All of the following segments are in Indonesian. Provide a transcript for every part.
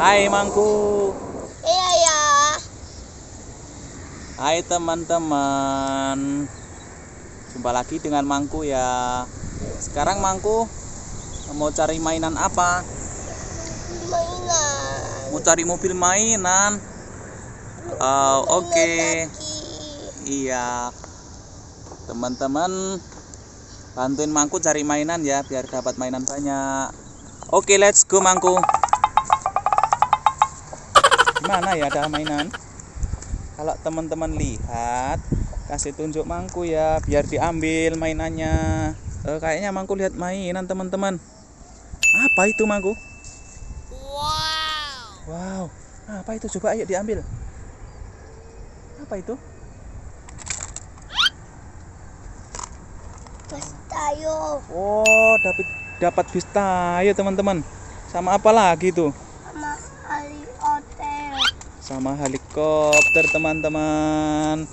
Hai Mangku. Iya ya. Hai teman-teman. Jumpa lagi dengan Mangku ya. Sekarang Mangku mau cari mainan apa? Mainan. Mau cari mobil mainan. Oke. Iya. Teman-teman bantuin Mangku cari mainan ya biar dapat mainan banyak. Oke, let's go Mangku. Gimana ya ada mainan? Kalau teman-teman lihat, kasih tunjuk Mangku ya biar diambil mainannya. Kayaknya Mangku lihat mainan teman-teman. Apa itu Mangku? Wow. Apa itu? Coba ayo diambil. Apa itu? Bis tayo. Oh, dapat bis tayo teman-teman. Sama apa lagi tuh? Sama helikopter. Sama helikopter teman-teman.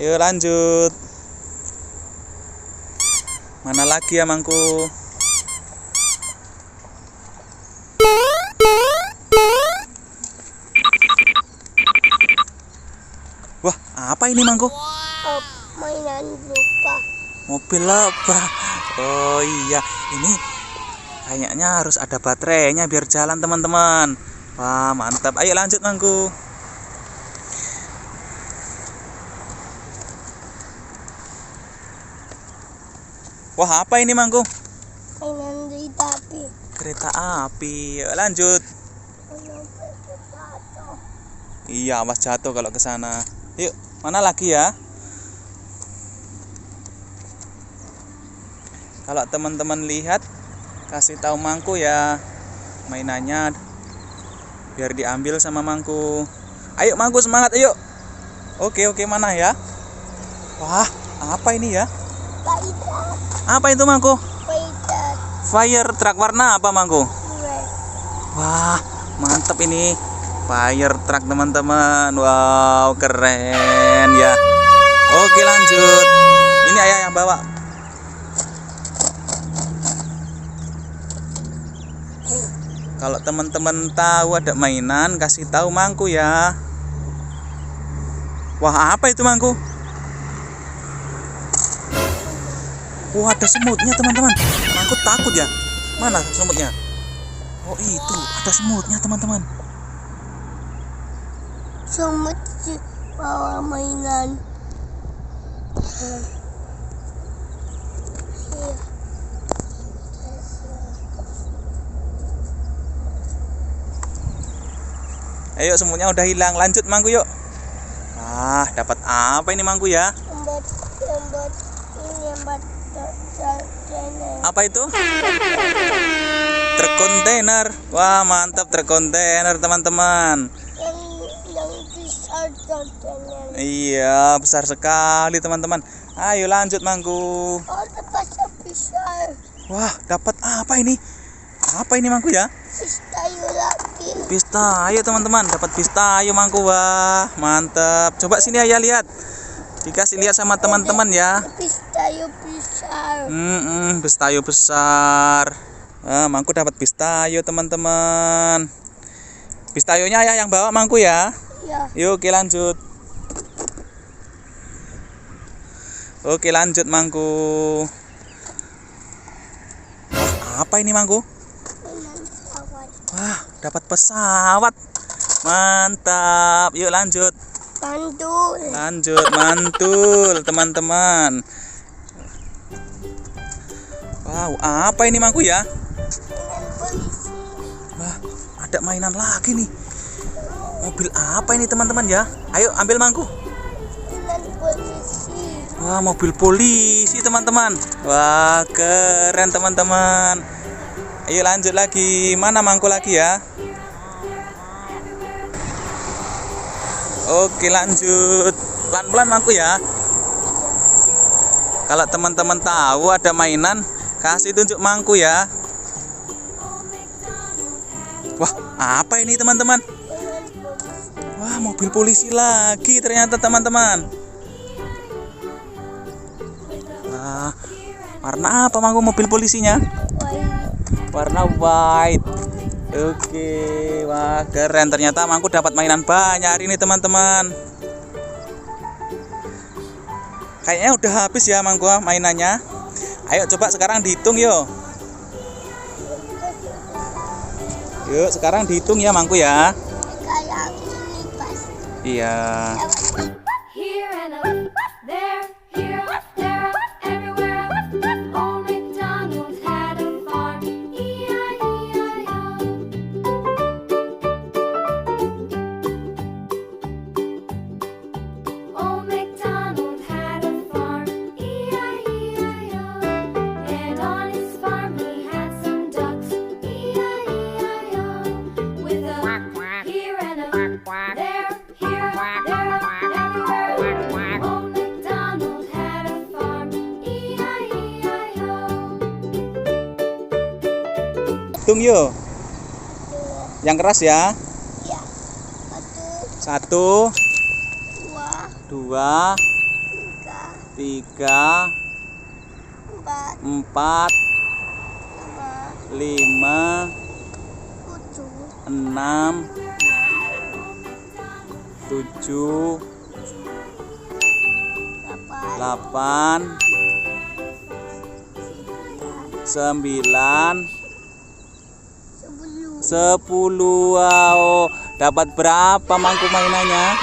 Yuk lanjut. Mana lagi ya Mangku? Wah, apa ini Mangku? Mainan lupa. Mobil apa? Oh iya, ini kayaknya harus ada baterainya biar jalan teman-teman. Wah, mantap. Ayo lanjut Mangku. Wah, apa ini Mangku? Mainan kereta api. Kereta api. Yuk, lanjut. Iya, awas jatuh kalau ke sana. Yuk, mana lagi ya? Kalau teman-teman lihat, kasih tahu Mangku ya mainannya biar diambil sama Mangku. Ayo Mangku, semangat ayo. Oke, mana ya? Wah, apa ini ya? Apa itu Mangku? Fire truck warna apa Mangku? Wah, mantap ini. Fire truck teman-teman. Wow, keren ya. Oke, lanjut. Ini ayah yang bawa. Kalau teman-teman tahu ada mainan, kasih tahu Mangku ya. Wah, apa itu Mangku? Wah, ada semutnya teman-teman. Mangku takut ya. Mana semutnya? Oh, itu ada semutnya teman-teman. Semut bawa mainan. Ayo, semutnya udah hilang. Lanjut Mangku yuk. Ah, dapat apa ini Mangku ya? Apa itu? Truk kontainer. Wah, mantap, truk kontainer teman-teman. Yang besar kontainer. Iya, besar sekali teman-teman. Ayo lanjut Mangku. Oh, besar. Wah, dapat apa ini? Apa ini Mangku ya? Bis tayo lagi. Bis tayo teman-teman, dapat bis tayo Mangku. Wah, mantap. Coba sini ayah lihat. Dikasih lihat sama teman-teman ya. Bis tayo besar. Bis tayo besar. Mangku dapat bis tayo teman-teman. Bis tayonya ayah yang bawa Mangku ya. Ya. Yuk, oke lanjut. Oke, lanjut Mangku. Wah, apa ini Mangku? Wah, dapat pesawat. Mantap. Yuk lanjut. Mantul teman-teman. Wow, apa ini Mangku ya? Wah, ada mainan lagi nih. Mobil apa ini teman-teman ya? Ayo ambil Mangku. Wah, mobil polisi teman-teman. Wah, keren teman-teman. Ayo lanjut lagi. Mana Mangku lagi ya? Oke, lanjut. Pelan-pelan Mangku ya. Kalau teman-teman tahu ada mainan, kasih tunjuk Mangku ya. Wah, apa ini teman-teman? Wah, mobil polisi lagi ternyata teman-teman. Wah, warna apa Mangku mobil polisinya? Warna white. Oke, wah keren, ternyata Mangku dapat mainan banyak hari ini teman-teman. Kayaknya udah habis ya Mangku mainannya. Ayo coba sekarang dihitung yuk. Yuk sekarang dihitung ya Mangku ya. Kayak ini pas. Iya. Here and a there, here, there, everywhere. Old MacDonald had a farm, E-I-E-I-O. Old MacDonald had a farm, E-I-E-I-O. And on his farm he had some ducks, E-I-E-I-O. With a here and a there, here, there, everywhere. Old MacDonald had a farm, E-I-E-I-O. Hitung yuk. Yang keras ya. Ya. 1, 1, 2, 2, 3, 3, 4, 4, 5, 5, 7, 6, 7, 8, 8, 9, 10, 10. Wow, dapat berapa Mangku mainannya?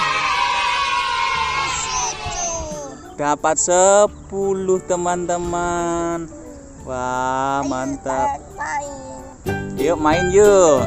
1. Dapat 10 teman-teman. Wah, mantap. Main. Yuk main yuk.